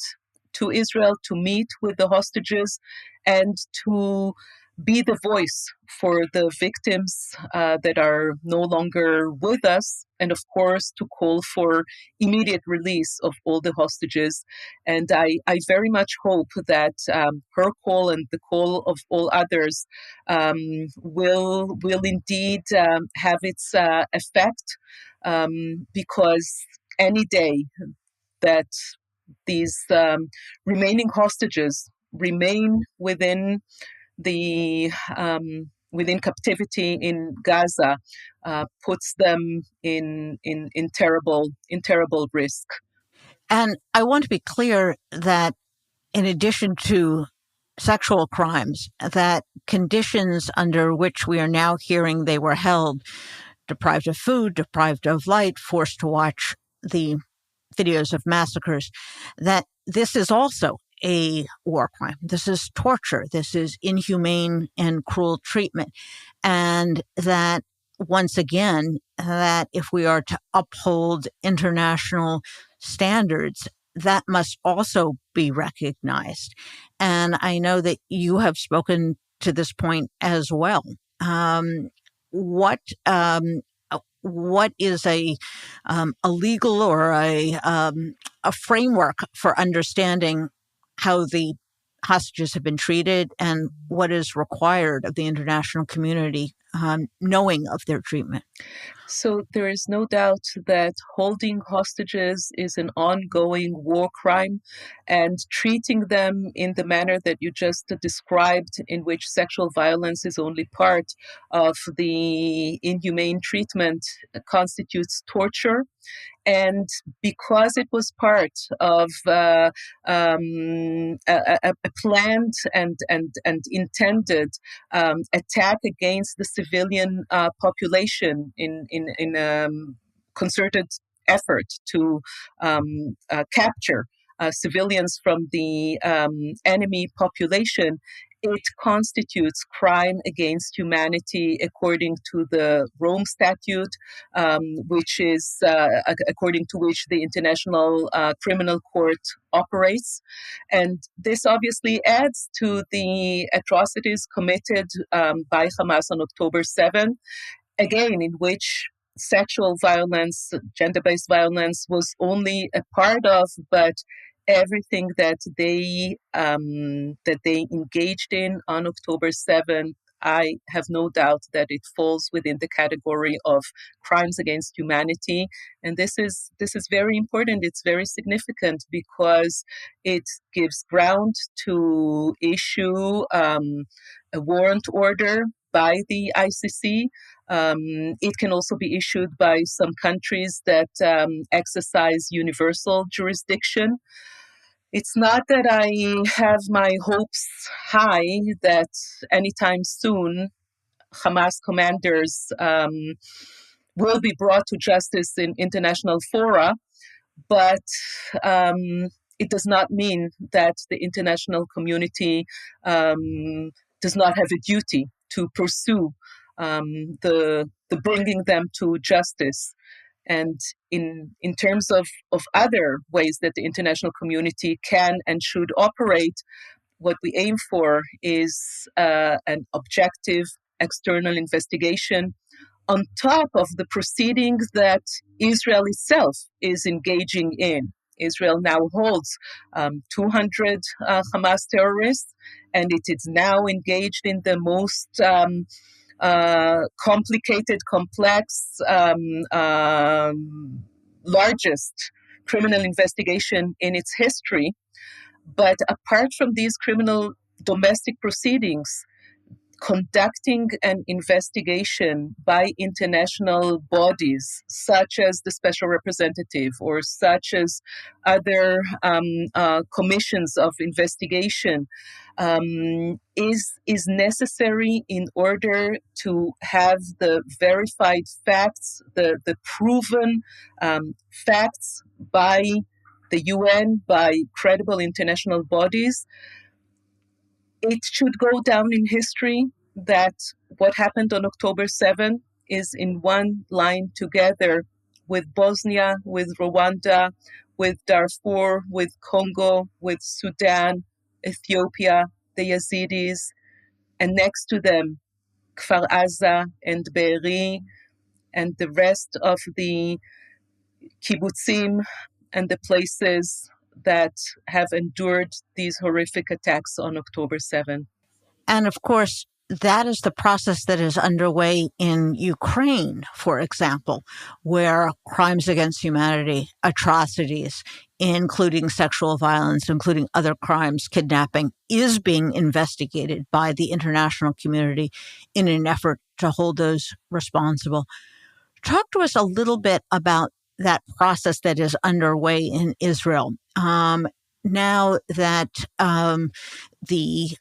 to Israel to meet with the hostages and to be the voice for the victims that are no longer with us, and of course to call for immediate release of all the hostages. And I very much hope that her call and the call of all others will indeed have its effect, because any day that these remaining hostages remain within captivity in Gaza puts them in terrible risk. And I want to be clear that in addition to sexual crimes, that conditions under which we are now hearing they were held, deprived of food, deprived of light, forced to watch the videos of massacres, that this is also a war crime. This is torture. This is inhumane and cruel treatment. And that once again, that if we are to uphold international standards, that must also be recognized. And I know that you have spoken to this point as well. What is a legal or a framework for understanding how the hostages have been treated and what is required of the international community knowing of their treatment? So there is no doubt that holding hostages is an ongoing war crime, and treating them in the manner that you just described, in which sexual violence is only part of the inhumane treatment, constitutes torture. And because it was part of a planned and intended attack against the civilian population in concerted effort to capture civilians from the enemy population, it constitutes crime against humanity according to the Rome Statute, which is according to which the International Criminal Court operates. And this obviously adds to the atrocities committed by Hamas on October 7, again, in which sexual violence, gender-based violence was only a part of, but everything that they engaged in on October 7th, I have no doubt that it falls within the category of crimes against humanity. And this is very important. It's very significant because it gives ground to issue a warrant order by the ICC. It can also be issued by some countries that exercise universal jurisdiction. It's not that I have my hopes high that anytime soon Hamas commanders will be brought to justice in international fora, but it does not mean that the international community does not have a duty to pursue the bringing them to justice. And in terms of other ways that the international community can and should operate, what we aim for is an objective external investigation on top of the proceedings that Israel itself is engaging in. Israel now holds 200 Hamas terrorists, and it is now engaged in the most complicated, complex, largest criminal investigation in its history. But apart from these criminal domestic proceedings, conducting an investigation by international bodies, such as the Special Representative or such as other commissions of investigation, is necessary in order to have the verified facts, the proven facts by the UN, by credible international bodies. It should go down in history that what happened on October 7 is in one line together with Bosnia, with Rwanda, with Darfur, with Congo, with Sudan, Ethiopia, the Yazidis, and next to them, Kfar Aza and Be'eri, and the rest of the kibbutzim and the places that have endured these horrific attacks on October 7. And of course, that is the process that is underway in Ukraine, for example, where crimes against humanity, atrocities, including sexual violence, including other crimes, kidnapping, is being investigated by the international community in an effort to hold those responsible. Talk to us a little bit about that process that is underway in Israel. Now that the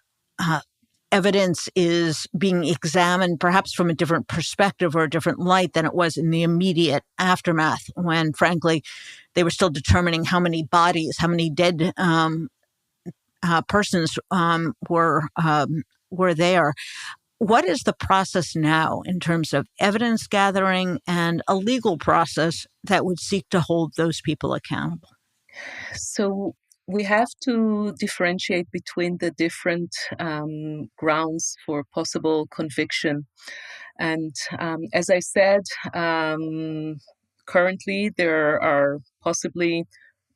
evidence is being examined perhaps from a different perspective or a different light than it was in the immediate aftermath, when, frankly, they were still determining how many bodies, how many dead persons were there. What is the process now in terms of evidence gathering and a legal process that would seek to hold those people accountable? So we have to differentiate between the different grounds for possible conviction. And as I said, currently there are possibly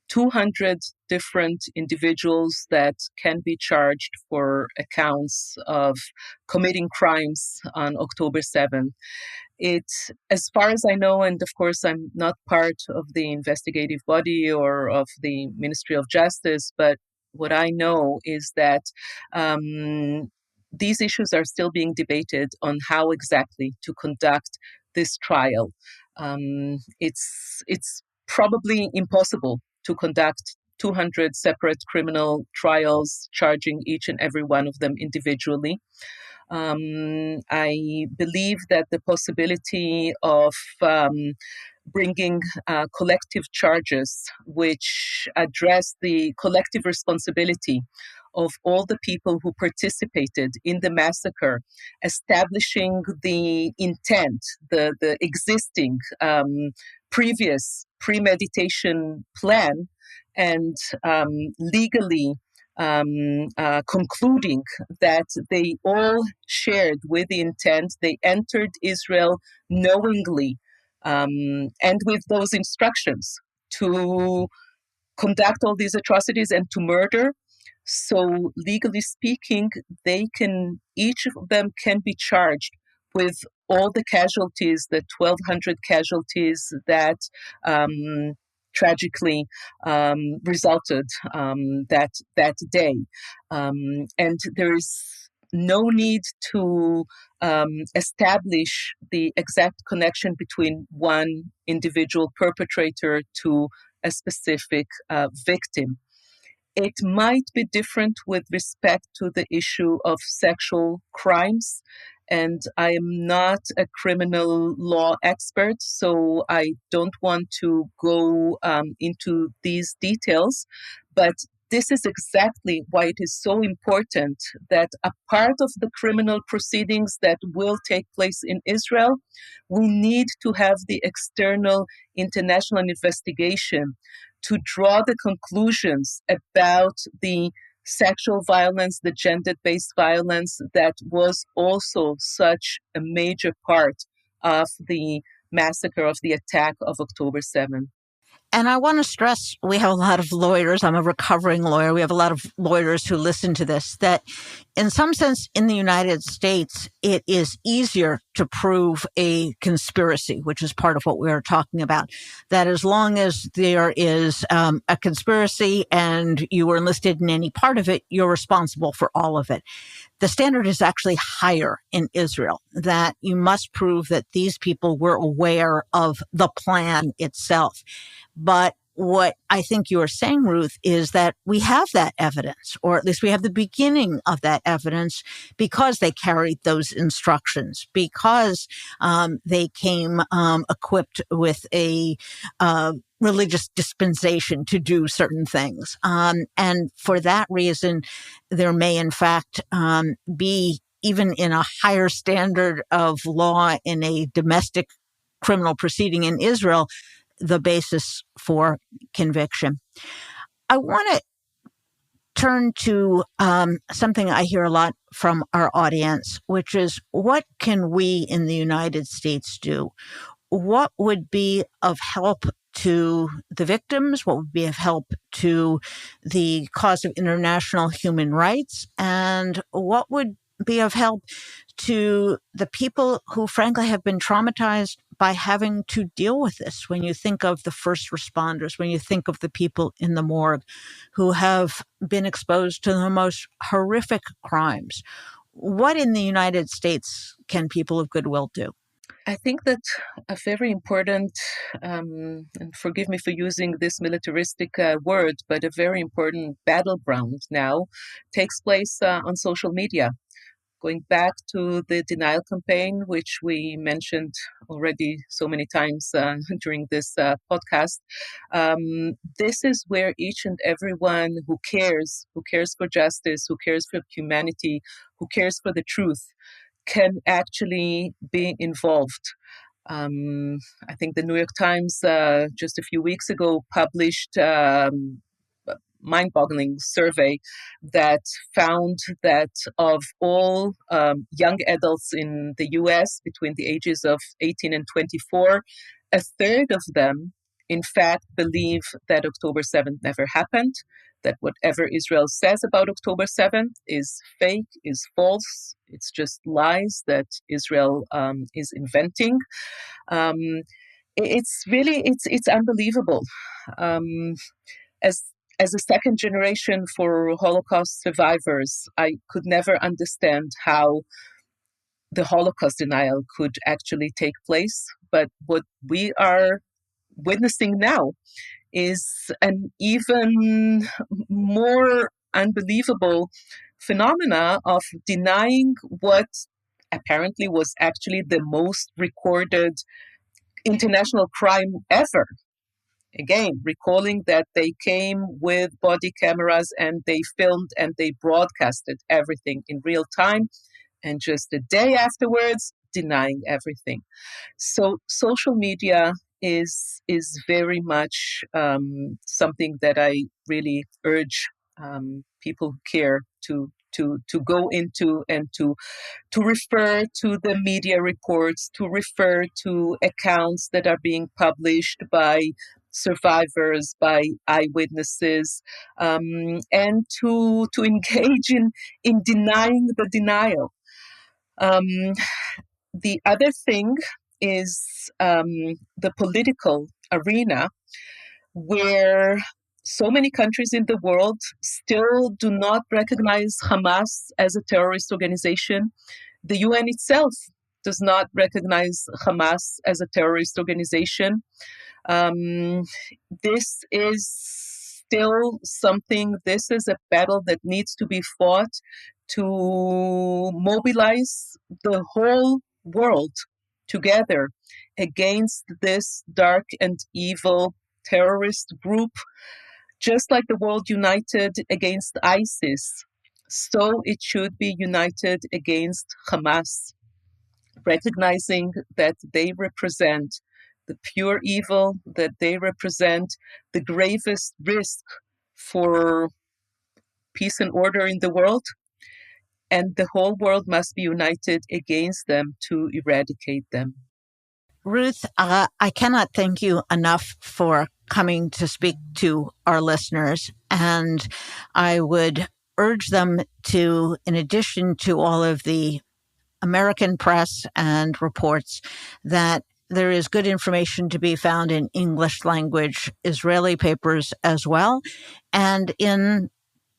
200 different individuals that can be charged for accounts of committing crimes on October 7th. It, as far as I know, and of course I'm not part of the investigative body or of the Ministry of Justice, but what I know is that these issues are still being debated on how exactly to conduct this trial. It's probably impossible to conduct 200 separate criminal trials, charging each and every one of them individually. I believe that the possibility of bringing collective charges which address the collective responsibility of all the people who participated in the massacre, establishing the intent, the existing previous premeditation plan, and legally concluding that they all shared with the intent, they entered Israel knowingly and with those instructions to conduct all these atrocities and to murder. So legally speaking, each of them can be charged with all the casualties, the 1,200 casualties that tragically resulted that day. And there is no need to establish the exact connection between one individual perpetrator to a specific victim. It might be different with respect to the issue of sexual crimes. And I am not a criminal law expert, so I don't want to go into these details. But this is exactly why it is so important that a part of the criminal proceedings that will take place in Israel, we need to have the external international investigation to draw the conclusions about the sexual violence, the gender-based violence that was also such a major part of the massacre, of the attack of October 7th. And I want to stress, we have a lot of lawyers. I'm a recovering lawyer. We have a lot of lawyers who listen to this, that in some sense, in the United States, it is easier to prove a conspiracy, which is part of what we are talking about. That as long as there is a conspiracy and you were enlisted in any part of it, you're responsible for all of it. The standard is actually higher in Israel, that you must prove that these people were aware of the plan itself. But what I think you are saying, Ruth, is that we have that evidence, or at least we have the beginning of that evidence, because they carried those instructions, because they came equipped with a religious dispensation to do certain things. And for that reason, there may in fact be, even in a higher standard of law in a domestic criminal proceeding in Israel, the basis for conviction. I want to turn to something I hear a lot from our audience, which is, what can we in the United States do? What would be of help to the victims? What would be of help to the cause of international human rights? And what would be of help to the people who, frankly, have been traumatized by having to deal with this? When you think of the first responders, when you think of the people in the morgue who have been exposed to the most horrific crimes, what in the United States can people of goodwill do? I think that a very important, and forgive me for using this militaristic word, but a very important battleground now takes place on social media. Going back to the denial campaign, which we mentioned already so many times during this podcast, this is where each and everyone who cares for justice, who cares for humanity, who cares for the truth, can actually be involved. I think the New York Times just a few weeks ago published mind-boggling survey that found that of all young adults in the US between the ages of 18 and 24, a third of them, in fact, believe that October 7th never happened, that whatever Israel says about October 7th is fake, is false, it's just lies that Israel is inventing. It's unbelievable. As a second generation for Holocaust survivors, I could never understand how the Holocaust denial could actually take place. But what we are witnessing now is an even more unbelievable phenomena of denying what apparently was actually the most recorded international crime ever. Again, recalling that they came with body cameras and they filmed and they broadcasted everything in real time, and just a day afterwards, denying everything. So social media is very much something that I really urge people who care to go into, and to refer to the media reports, to refer to accounts that are being published by survivors, by eyewitnesses, and to engage in denying the denial. The other thing is the political arena, where so many countries in the world still do not recognize Hamas as a terrorist organization. The UN itself does not recognize Hamas as a terrorist organization. This is still something, this is a battle that needs to be fought to mobilize the whole world together against this dark and evil terrorist group. Just like the world united against ISIS, so it should be united against Hamas, recognizing that they represent the pure evil, that they represent the gravest risk for peace and order in the world, and the whole world must be united against them to eradicate them. Ruth, I cannot thank you enough for coming to speak to our listeners. And I would urge them to, in addition to all of the American press and reports, that there is good information to be found in English language Israeli papers as well, and in,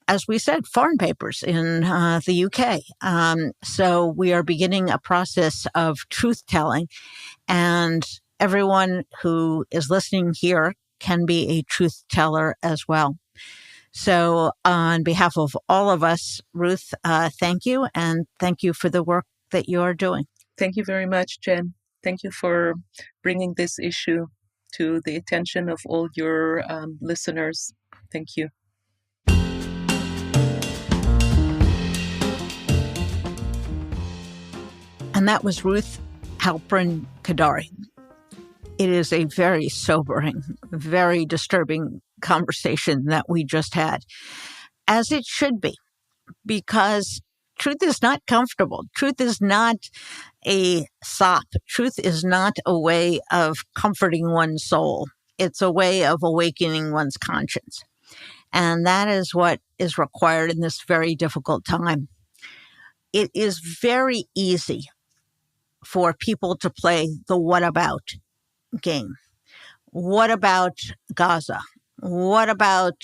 as we said, foreign papers in the UK. So we are beginning a process of truth telling, and everyone who is listening here can be a truth teller as well. So on behalf of all of us, Ruth, thank you, and thank you for the work that you're doing. Thank you very much, Jen. Thank you for bringing this issue to the attention of all your listeners. Thank you. And that was Ruth Halperin-Kaddari. It is a very sobering, very disturbing conversation that we just had, as it should be, because truth is not comfortable. Truth is not a sop. Truth is not a way of comforting one's soul. It's a way of awakening one's conscience. And that is what is required in this very difficult time. It is very easy for people to play the what about game. What about Gaza? What about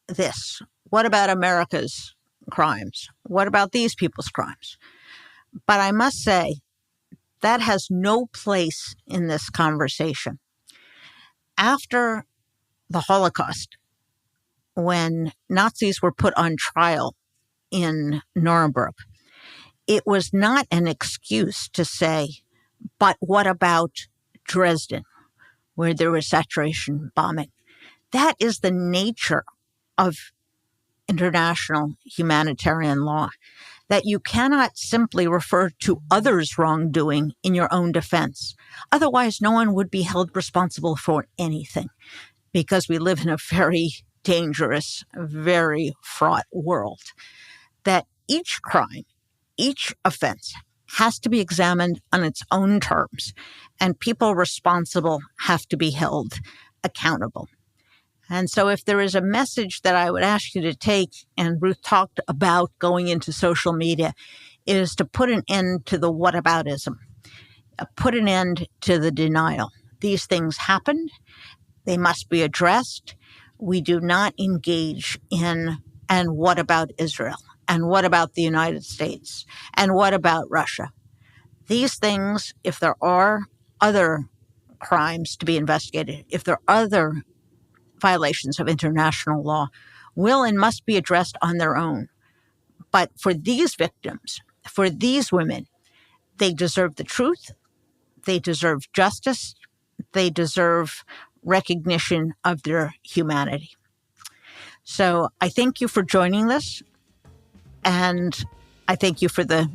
this? What about America's crimes? What about these people's crimes? But I must say, that has no place in this conversation. After the Holocaust, when Nazis were put on trial in Nuremberg, it was not an excuse to say, but what about Dresden, where there was saturation bombing? That is the nature of international humanitarian law, that you cannot simply refer to others' wrongdoing in your own defense. Otherwise, no one would be held responsible for anything, because we live in a very dangerous, very fraught world. That each crime, each offense has to be examined on its own terms, and people responsible have to be held accountable. And so if there is a message that I would ask you to take, and Ruth talked about going into social media, is to put an end to the whataboutism, put an end to the denial. These things happened. They must be addressed. We do not engage in, and what about Israel? And what about the United States? And what about Russia? These things, if there are other crimes to be investigated, if there are other violations of international law, will and must be addressed on their own. But for these victims, for these women, they deserve the truth, they deserve justice, they deserve recognition of their humanity. So I thank you for joining this, and I thank you for the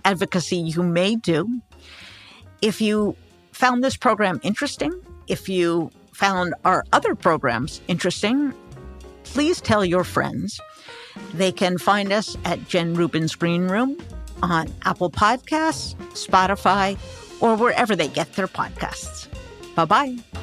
advocacy you may do. If you found this program interesting, if you found our other programs interesting, please tell your friends. They can find us at Jen Rubin's Green Room on Apple Podcasts, Spotify, or wherever they get their podcasts. Bye-bye.